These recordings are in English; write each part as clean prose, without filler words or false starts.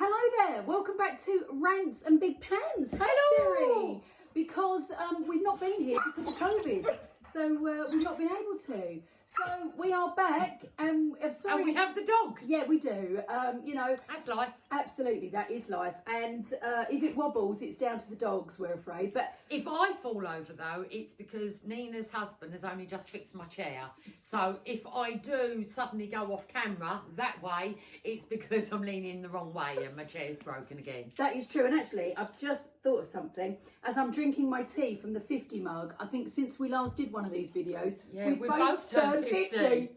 Hello there, welcome back to Rants and Big Pans. Hey, Hello. Jerry. Because we've not been here because of COVID, so we've not been able to. So we are back, and sorry. And we have the dogs. Yeah, we do. You know, That's life. absolutely, that is life. And if it wobbles, it's down to the dogs, we're afraid. But If I fall over though, it's because Nina's husband has only just fixed my chair. So if I do suddenly go off camera that way, it's because I'm leaning the wrong way and my chair's broken again. that is true. And actually, I've just thought of something. As I'm drinking my tea from the 50 mug, I think since we last did one of these videos, Yeah, we we both turned 50.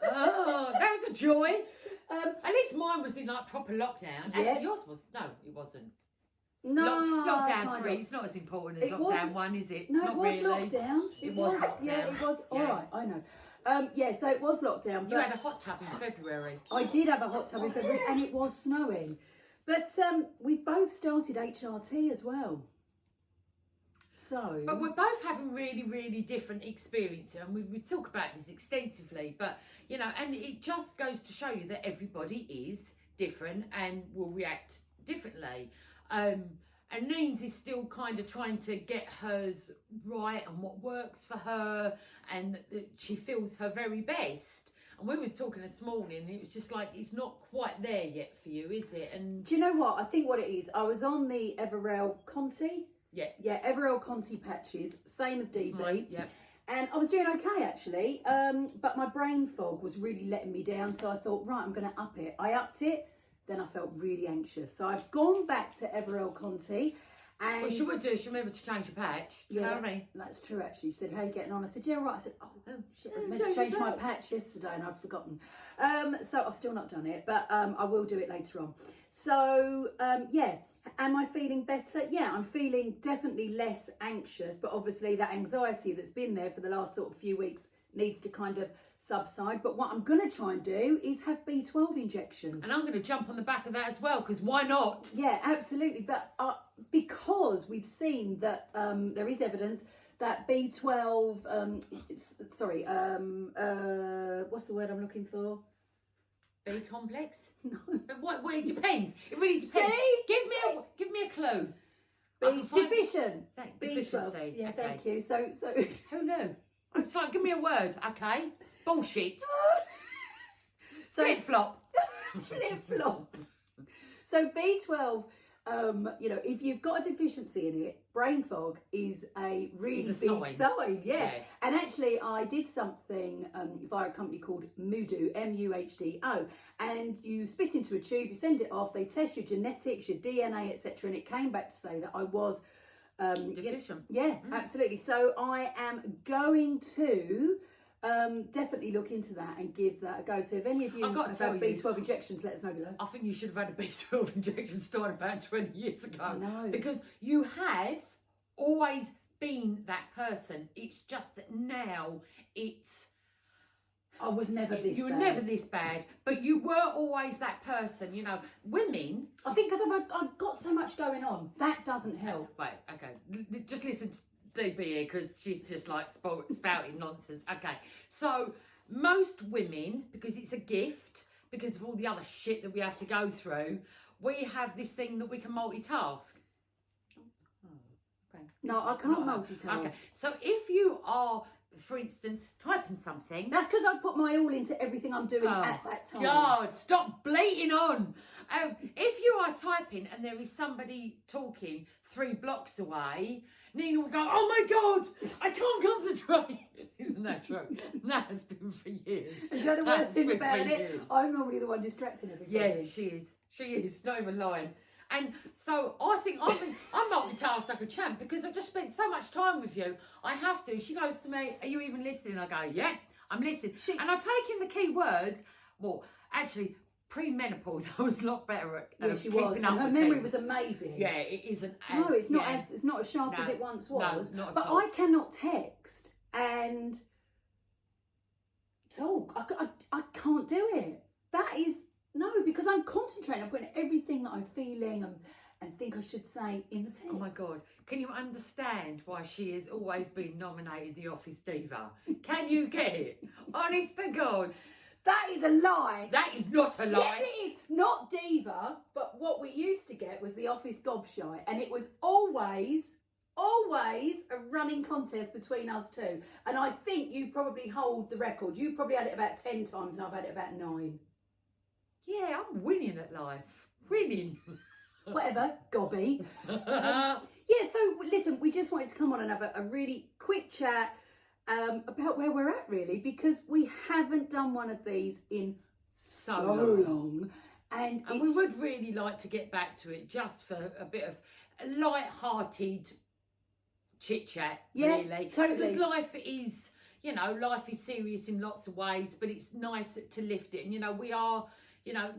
Oh, that was a joy. At least mine was in like proper lockdown. Yeah. Actually, yours was. No, it wasn't. No, Lockdown kind 3. of. It's not as important as It lockdown wasn't- 1, is it? No, Not it was really. lockdown. It was lockdown. Yeah, it was. All Yeah. right, I know. Yeah, so it was lockdown. You But had a hot tub in February. I did have a hot tub in February, and it was snowing. But we both started HRT as well. So, But we're both having really, really different experiences, and we talk about this extensively. But you know, and it just goes to show you that everybody is different and will react differently. And Neen's is still kind of trying to get hers right and what works for her, and that she feels her very best. And we were talking this morning, it was just like it's not quite there yet for you, is it? And do you know what? I think what it is, I was on the Everell Conti. yeah, Yeah, Everell Conti patches, same as DB. mine, yeah. And I was doing okay actually, but my brain fog was really letting me down. So I thought, right, I'm going to up it. I upped it, then I felt really anxious. So I've gone back to Everell Conti. And What she would do is she remember to change your patch. You know what I mean? that's true actually. She said, how are you getting on? I said, yeah, right. I said, oh shit, I was meant to change my patch yesterday and I'd forgotten. So I've still not done it, but I will do it later on. So yeah, am I feeling better? Yeah, I'm feeling definitely less anxious, but obviously that anxiety that's been there for the last sort of few weeks needs to kind of subside. But what I'm going to try and do is have B12 injections. And I'm going to jump on the back of that as well, because why not? Yeah, absolutely. But because we've seen that there is evidence that B12, what's the word I'm looking for? B complex? No. Well, it depends. It really depends. See? Give me a clue. B deficient. Thank- B12. deficiency, Yeah, okay. thank you. So Who knew? It's like, give me a word, okay? Bullshit. Flip flop. flip flop. So B12, you know, if you've got a deficiency in it, brain fog is a really It's a big sign. sign. Yeah. Yeah. And actually, I did something via a company called Mudo, MUHDO, and you spit into a tube, you send it off, they test your genetics, your DNA, etc., and it came back to say that I was Deficient. Yeah, absolutely. So I am going to definitely look into that and give that a go. So if any of you I've got to have tell had you- B12 injections, let us know below. I think you should have had a B12 injection started about 20 years ago. I know. Because you have always been that person. It's just that now it's... I was never this You were bad. never this bad, but you were always that person. You know, women... I think because I've got so much going on, that doesn't help. Wait, okay. Just listen to DB here because she's just like spouting nonsense. Okay. So most women, because it's a gift, because of all the other shit that we have to go through, we have this thing that we can multitask. Okay. No, I can't multitask. Okay. So if you are, for instance, typing something... That's because I put my all into everything I'm doing at that time. God, stop bleating on. If you are typing and there is somebody talking 3 blocks away, Nina will go, oh my God, I can't concentrate. Isn't that true? That has been for years. And do you know the That's worst thing been about for it? years. I'm normally the one distracting everybody. Yeah, she is. She is. Not even lying. And so I think I multitask like a champ because I've just spent so much time with you. I have to. She goes to me, are you even listening? I go, yeah, I'm listening. And I take in the key words. Well, actually, pre-menopause, I was a lot better at Yeah, she was. keeping And up her with memory things. was amazing. Yeah, it isn't as... No, it's not yeah. it's not as sharp No, as it once no, was. not at but all. I cannot text and talk. I can't do it. That is no, because I'm concentrating. I'm putting everything that I'm feeling and think I should say in the text. Oh my God. Can you understand why she has always been nominated the Office Diva? Can you get it? Honest to God. That is a lie. That is not a lie. Yes, it is. Not diva, but gobshite was the office gobshite, and it was always a running contest between us two. And I think you probably hold the record. You probably had it about 10 times, and I've had it about 9. Yeah, I'm winning at life. Winning. Whatever, gobby. Yeah, so listen, we just wanted to come on and have a really quick chat about where we're at, really, because we haven't done one of these in so long. And we would really like to get back to it just for a bit of light-hearted chit-chat, yeah, really. totally. Because life is, life is serious in lots of ways, but it's nice to lift it. And, we are...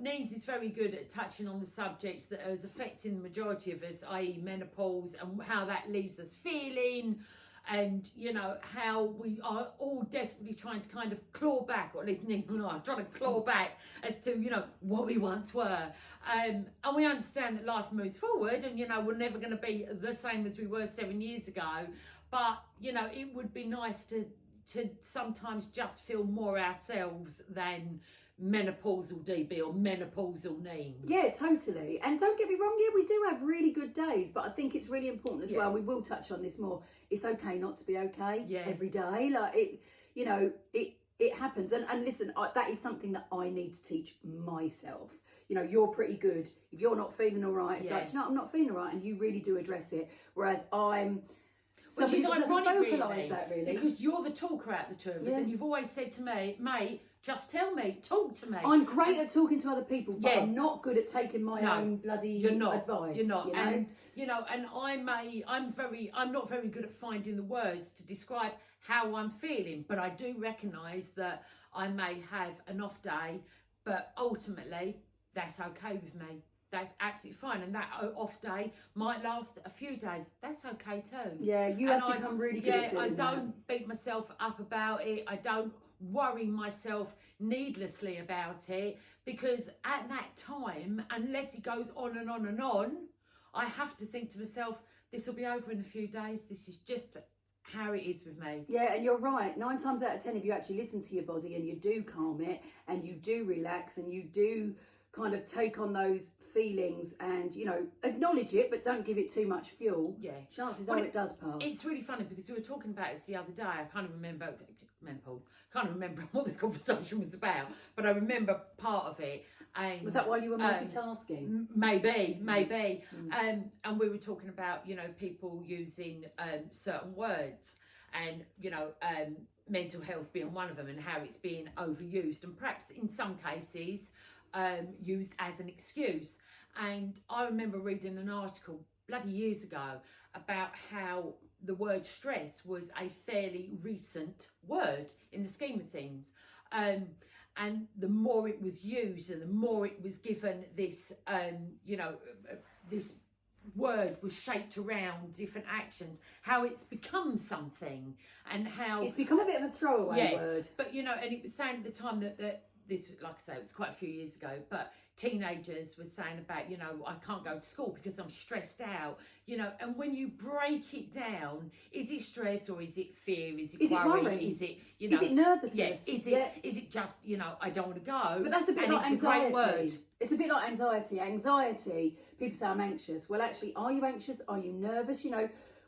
Neves is very good at touching on the subjects that is affecting the majority of us, i.e. menopause, and how that leaves us feeling, and, how we are all desperately trying to kind of claw back, or at least Neve and I are trying to claw back as to, what we once were. And we understand that life moves forward, and, we're never going to be the same as we were 7 years ago. But, it would be nice to sometimes just feel more ourselves than menopausal DB or menopausal Neve. Yeah, totally. And don't get me wrong, yeah, we do have really good days, but I think it's really important as well. We will touch on this more. It's okay not to be okay every day. Like it happens. And listen, that is something that I need to teach myself. You're pretty good. If you're not feeling all right, it's like, I'm not feeling all right, and you really do address it. Whereas I'm somebody that doesn't vocalise that, really. Because you're the talker out of the two of us, and you've always said to me, mate, just tell me, talk to me. I'm great at talking to other people, but I'm not good at taking my own bloody advice. You're not. And I'm not very good at finding the words to describe how I'm feeling, but I do recognise that I may have an off day, but ultimately that's okay with me. That's absolutely fine, and that off day might last a few days. That's okay too. Yeah, you have become really good at doing that. I don't beat myself up about it. I don't worry myself needlessly about it, because at that time, unless it goes on and on and on, I have to think to myself, this will be over in a few days. This is just how it is with me. Yeah, and you're right. 9 times out of 10, if you actually listen to your body and you do calm it and you do relax and you do kind of take on those feelings and acknowledge it, but don't give it too much fuel, chances are it does pass. It's really funny because we were talking about this the other day. I can't remember menopause, can't remember what the conversation was about, but I remember part of it. And was that why you were multitasking? Maybe. And we were talking about people using certain words, and mental health being one of them, and how it's being overused, and perhaps in some cases used as an excuse. And I remember reading an article bloody years ago about how the word stress was a fairly recent word in the scheme of things, and the more it was used and the more it was given this this word was shaped around different actions, how it's become something, and how it's become a bit of a throwaway word. But and it was saying at the time that this, like I say, it was quite a few years ago, but teenagers were saying about, I can't go to school because I'm stressed out, and when you break it down, is it stress or is it fear? Is it worry? Is it, is it nervousness? Is it just, I don't want to go? But that's a bit like anxiety. It's a bit like anxiety. Anxiety, people say I'm anxious. Well, actually, are you anxious? Are you nervous?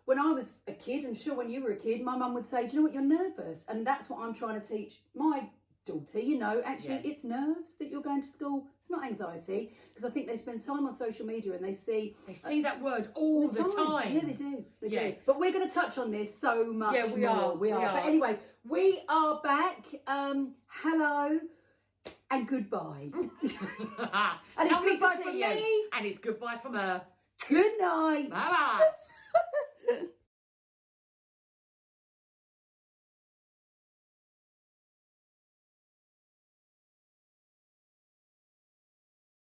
When I was a kid, and sure, when you were a kid, my mum would say, do you know what, you're nervous? And that's what I'm trying to teach my daughter, it's nerves that you're going to school. It's not anxiety, because I think they spend time on social media and they see that word all the time. Yeah, they do. But we're going to touch on this so much more. We are. But anyway, we are back. Hello and goodbye. And it's goodbye from me. And it's goodbye from her. Good night. Bye bye.